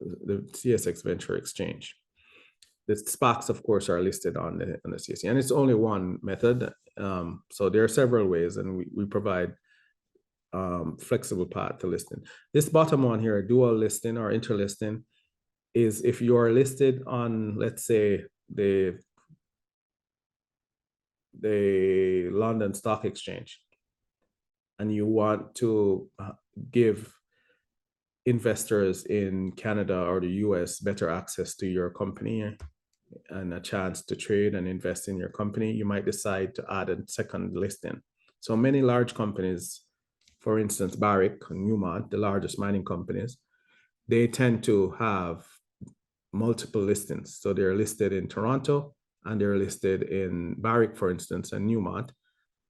the TSX Venture Exchange. The SPACs, of course, are listed on the CSE, and it's only one method. So there are several ways, and we provide flexible path to listing. This bottom one here, dual listing or interlisting, is if you are listed on, let's say, the London Stock Exchange, and you want to give investors in Canada or the US better access to your company and a chance to trade and invest in your company, you might decide to add a second listing. So many large companies, for instance, Barrick and Newmont, the largest mining companies, they tend to have multiple listings. So they're listed in Toronto, and they're listed in Barrick, for instance, and Newmont.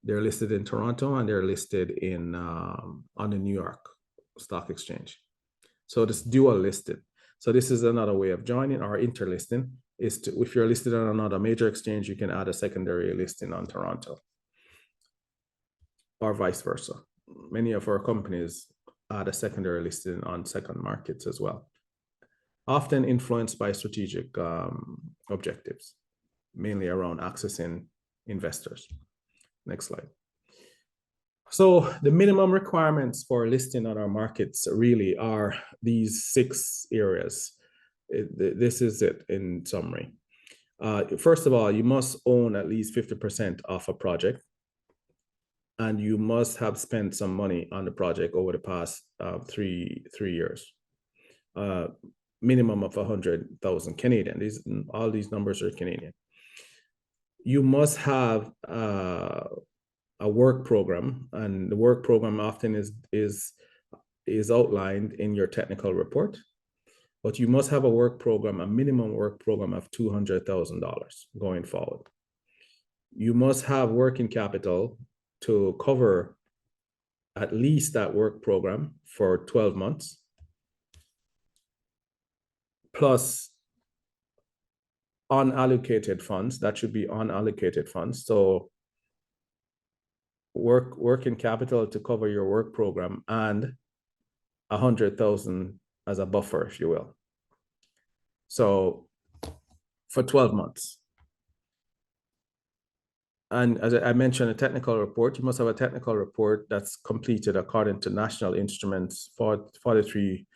They're listed in Toronto, and they're listed in on the New York Stock Exchange. So this dual listed. So this is another way of joining, or interlisting, is to, if you're listed on another major exchange, you can add a secondary listing on Toronto, or vice versa. Many of our companies add a secondary listing on second markets as well, often influenced by strategic objectives, mainly around accessing investors. Next slide. So the minimum requirements for listing on our markets really are these 6 areas. this is it in summary. First of all, you must own at least 50% of a project, and you must have spent some money on the project over the past 3 years. Minimum of 100,000 Canadian. All these numbers are Canadian. You must have a work program, and the work program often is outlined in your technical report. But you must have a work program, a minimum work program of $200,000 going forward. You must have working capital to cover at least that work program for 12 months, plus unallocated funds. That should be unallocated funds. So working capital to cover your work program and 100,000 as a buffer, if you will. So for 12 months. And as I mentioned, a technical report, you must have a technical report that's completed according to National Instruments 43.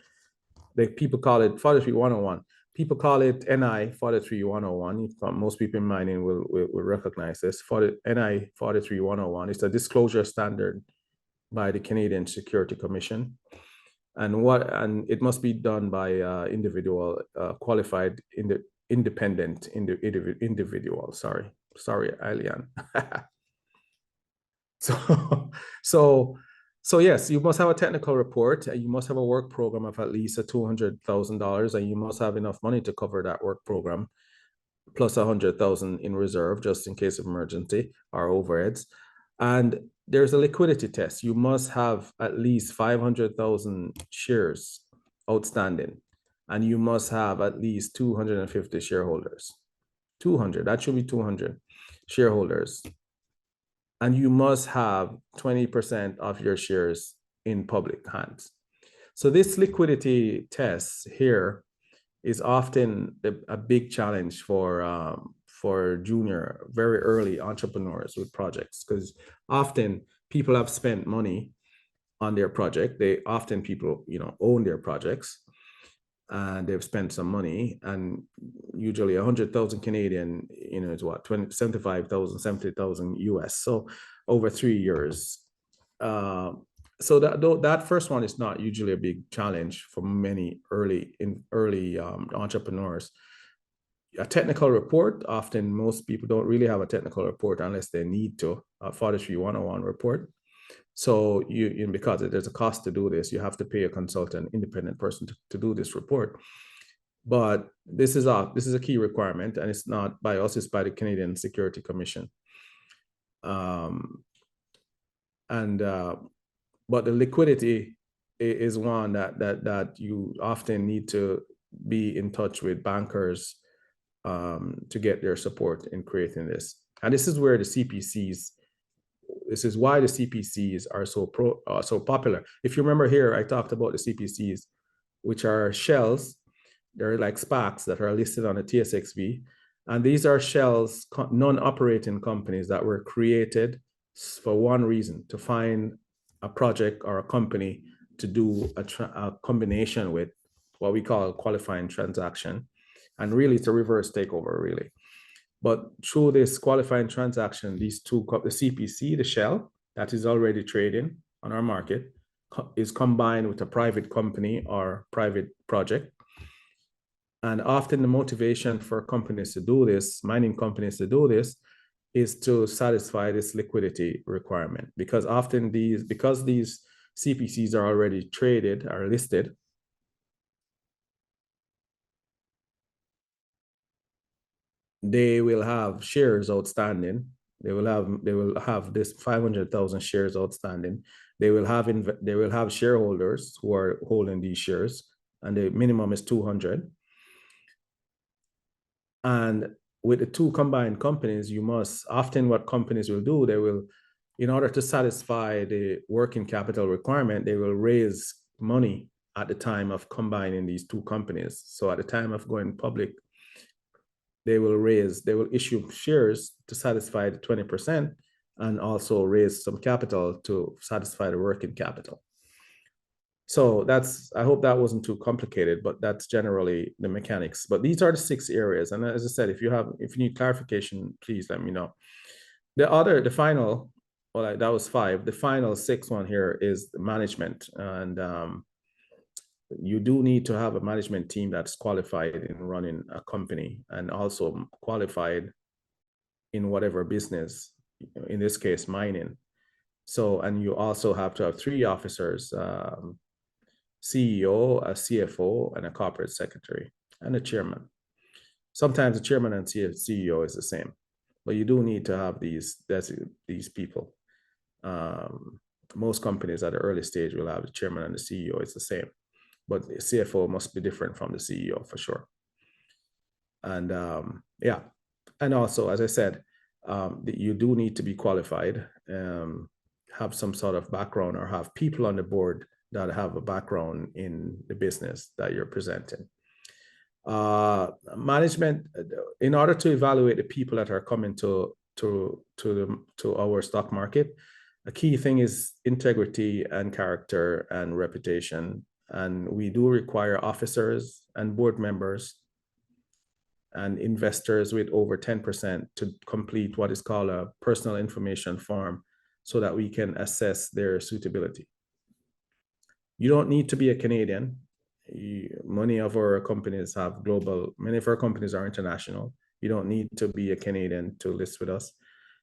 People call it 43101. People call it NI 43101. Most people in mining will recognize this. NI 43101 is a disclosure standard by the Canadian Security Commission. And it must be done by individual qualified independent individual. Sorry, Alian. So yes, you must have a technical report. You must have a work program of at least $200,000, and you must have enough money to cover that work program, plus 100,000 in reserve just in case of emergency or overheads. And there's a liquidity test. You must have at least 500,000 shares outstanding, and you must have at least 250 shareholders. 200, that should be 200 shareholders. And you must have 20% of your shares in public hands. So this liquidity test here is often a big challenge for junior, very early entrepreneurs with projects, because often people have spent money on their project. People own their projects, and they've spent some money, and usually 100,000 Canadian, is what, 75,000, 70,000 US. So over 3 years. So that first one is not usually a big challenge for many early entrepreneurs. A technical report, often most people don't really have a technical report unless they need to, a 43101 report. So because there's a cost to do this, you have to pay a consultant, independent person to do this report. But this is a key requirement, and it's not by us, it's by the Canadian Security Commission. But the liquidity is one that you often need to be in touch with bankers to get their support in creating this. And this is why the CPCs are so popular. If you remember here, I talked about the CPCs, which are shells. They're like SPACs that are listed on the TSXV. And these are shells, non-operating companies that were created for one reason: to find a project or a company to do a combination with, what we call a qualifying transaction. And really, it's a reverse takeover, really. But through this qualifying transaction, the CPC, the shell that is already trading on our market, is combined with a private company or private project. And often the motivation for companies to do this, mining companies to do this, is to satisfy this liquidity requirement. Because often these CPCs are already traded or listed, they will have shares outstanding. They will have this 500,000 shares outstanding. They will have shareholders who are holding these shares, and the minimum is 200. And with the two combined companies, what companies will do, they will, in order to satisfy the working capital requirement, they will raise money at the time of combining these two companies. So at the time of going public, they will issue shares to satisfy the 20% and also raise some capital to satisfy the working capital. So I hope that wasn't too complicated, but that's generally the mechanics. But these are the 6 areas. And as I said, if you need clarification, please let me know. The final, well, that was 5. The final 6th one here is the management. And you do need to have a management team that's qualified in running a company and also qualified in whatever business, in this case, mining. So, and you also have to have 3 officers, CEO, a CFO, and a corporate secretary, and a chairman. Sometimes the chairman and CEO is the same, but you do need to have these people. Most companies at the early stage will have the chairman and the CEO. It's the same, but the CFO must be different from the CEO for sure. And yeah, and also, as I said, you do need to be qualified, have some sort of background, or have people on the board that have a background in the business that you're presenting. Management, in order to evaluate the people that are coming to our stock market, a key thing is integrity and character and reputation. And we do require officers and board members and investors with over 10% to complete what is called a personal information form so that we can assess their suitability. You don't need to be a Canadian. Many of our companies have many of our companies are international. You don't need to be a Canadian to list with us.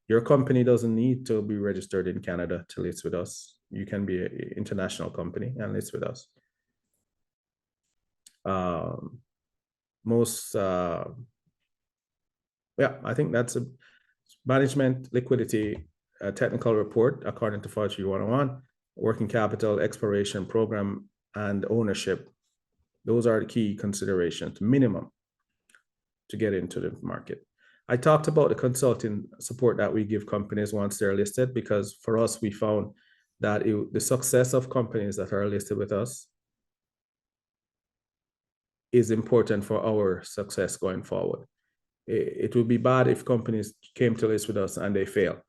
Your company doesn't need to be registered in Canada to list with us. You can be an international company and list with us. I think that's a management, liquidity, technical report according to Forestry 101, working capital, exploration, program, and ownership. Those are the key considerations, minimum, to get into the market. I talked about the consulting support that we give companies once they're listed, because for us, we found that the success of companies that are listed with us is important for our success going forward. It would be bad if companies came to list with us and they fail.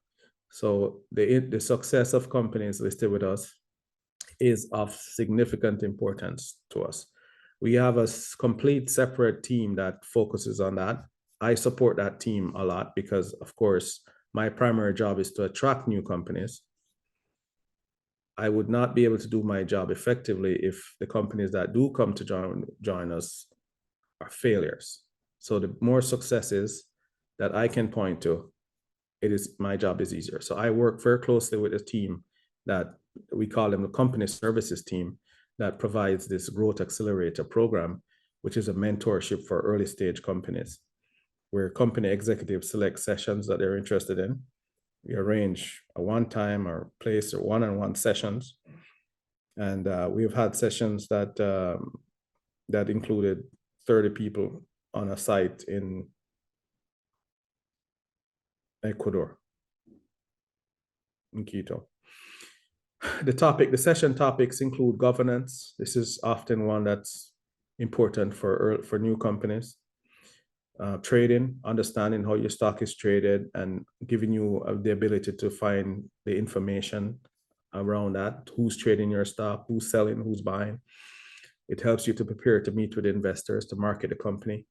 So the success of companies listed with us is of significant importance to us. We have a complete separate team that focuses on that. I support that team a lot because, of course, my primary job is to attract new companies. I would not be able to do my job effectively if the companies that do come to join us are failures. So the more successes that I can point to, my job is easier. So I work very closely with a team that we call them the company services team that provides this growth accelerator program, which is a mentorship for early stage companies, where company executives select sessions that they're interested in. We arrange a one-time or place or one-on-one sessions. And we've had sessions that included 30 people on a site in Ecuador, in Quito. The session topics include governance. This is often one that's important for new companies. Trading, understanding how your stock is traded and giving you the ability to find the information around that. Who's trading your stock, who's selling, who's buying. It helps you to prepare to meet with investors, to market the company.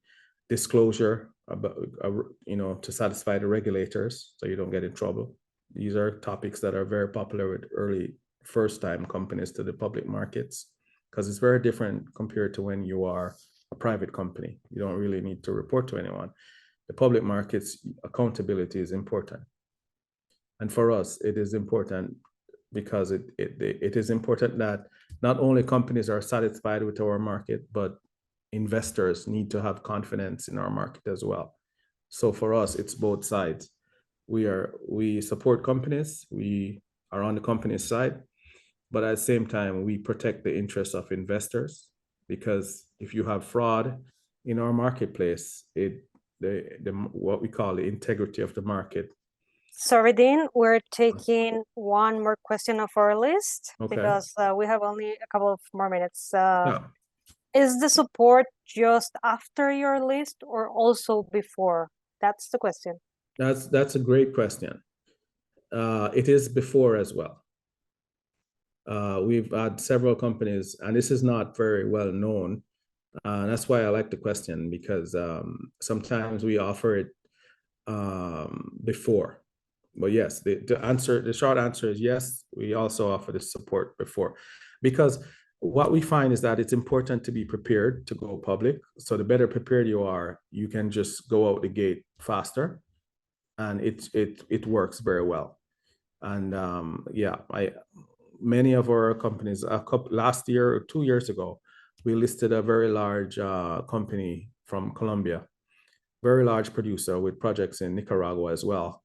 Disclosure, to satisfy the regulators so you don't get in trouble. These are topics that are very popular with early first-time companies to the public markets, because it's very different compared to when you are a private company. You don't really need to report to anyone. The public markets, accountability is important. And for us, it is important because it is important that not only companies are satisfied with our market, but investors need to have confidence in our market as well. So for us, it's both sides. We support companies, we are on the company's side, but at the same time, we protect the interests of investors, because if you have fraud in our marketplace, what we call the integrity of the market. Sorry, Dean, we're taking one more question of our list, Okay. Because we have only a couple of more minutes. Yeah. Is the support just after your list or also before? That's the question. That's a great question. It is before as well. We've had several companies, and this is not very well known. That's why I like the question, because sometimes we offer it before. But yes, the short answer is yes. We also offer the support before, because what we find is that it's important to be prepared to go public. So the better prepared you are, you can just go out the gate faster, and it works very well. And yeah, many of our companies, last year or 2 years ago, we listed a very large company from Colombia, very large producer with projects in Nicaragua as well.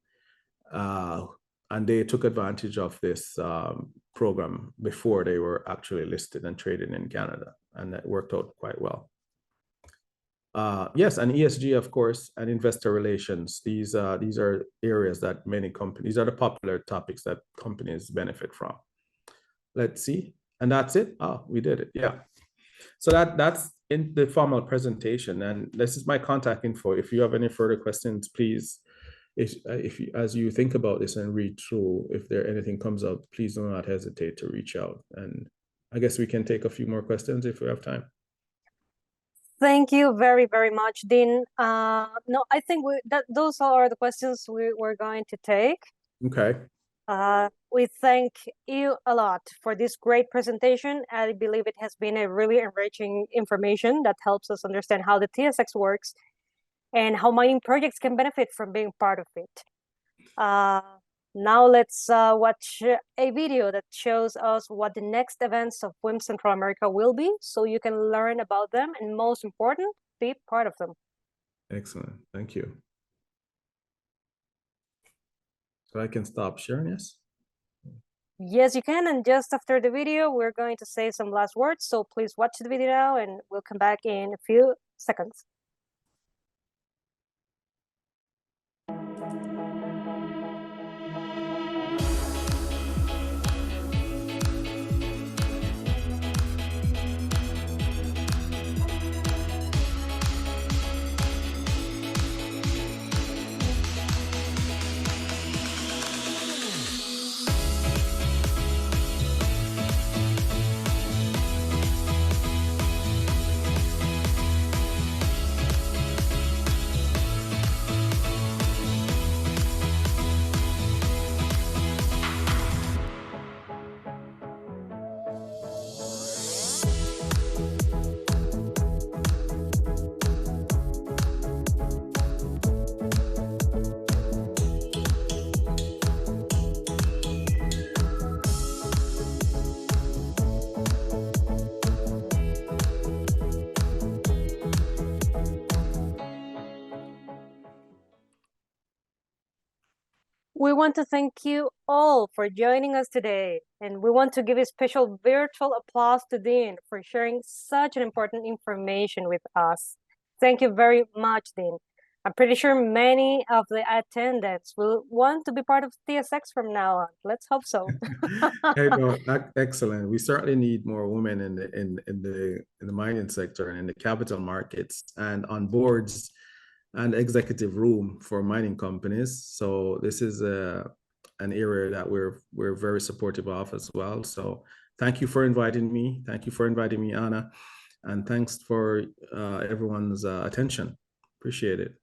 And they took advantage of this program before they were actually listed and traded in Canada, and that worked out quite well. Yes, and ESG, of course, and investor relations. These are areas that many companies, these are the popular topics that companies benefit from. Let's see, and that's it. Oh, we did it. Yeah. So that's in the formal presentation, and this is my contact info. If you have any further questions, please, if you, as you think about this and read through, if there anything comes up, please do not hesitate to reach out. And I guess we can take a few more questions if we have time. Thank you very, very much, Dean. No, I think those are the questions we're going to take. Okay. We thank you a lot for this great presentation. I believe it has been a really enriching information that helps us understand how the TSX works and how mining projects can benefit from being part of it. Now let's watch a video that shows us what the next events of WIM Central America will be, so you can learn about them and, most important, be part of them. Excellent. Thank you. So I can stop sharing, yes? Yes, you can. And just after the video, we're going to say some last words. So please watch the video now, and we'll come back in a few seconds. We want to thank you all for joining us today, and we want to give a special virtual applause to Dean for sharing such an important information with us. Thank you very much, Dean. I'm pretty sure many of the attendants will want to be part of TSX from now on. Let's hope so. Hey, no, excellent. We certainly need more women in the mining sector and in the capital markets and on boards and executive room for mining companies. So this is an area that we're very supportive of as well. So thank you for inviting me. Thank you for inviting me, Anna. And thanks for everyone's attention. Appreciate it.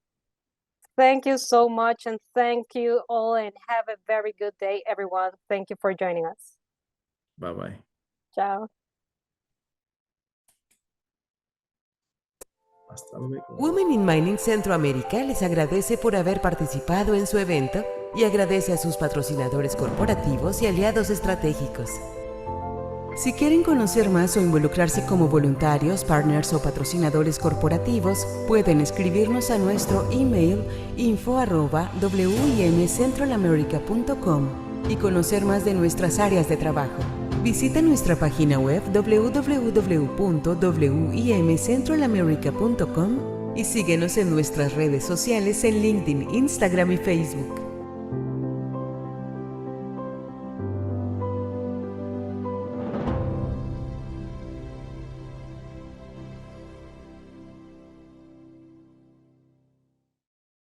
Thank you so much. And thank you all, and have a very good day, everyone. Thank you for joining us. Bye-bye. Ciao. Women in Mining Centroamérica les agradece por haber participado en su evento y agradece a sus patrocinadores corporativos y aliados estratégicos. Si quieren conocer más o involucrarse como voluntarios, partners o patrocinadores corporativos, pueden escribirnos a nuestro email info@wimcentralamerica.com y conocer más de nuestras áreas de trabajo. Visita nuestra página web www.wimcentralamerica.com y síguenos en nuestras redes sociales en LinkedIn, Instagram y Facebook.